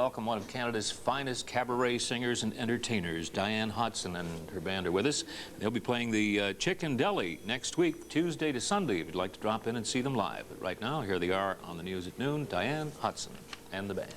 welcome one of Canada's finest cabaret singers and entertainers. Diane Hodson and her band are with us. They'll be playing the Chicken Deli next week, Tuesday to Sunday, if you'd like to drop in and see them live. But right now, here they are on the news at noon, Diane Hodson and the band.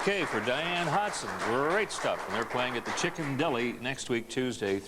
Okay, for Diane Hodson, great stuff. And they're playing at the Chicken Deli next week, Tuesday.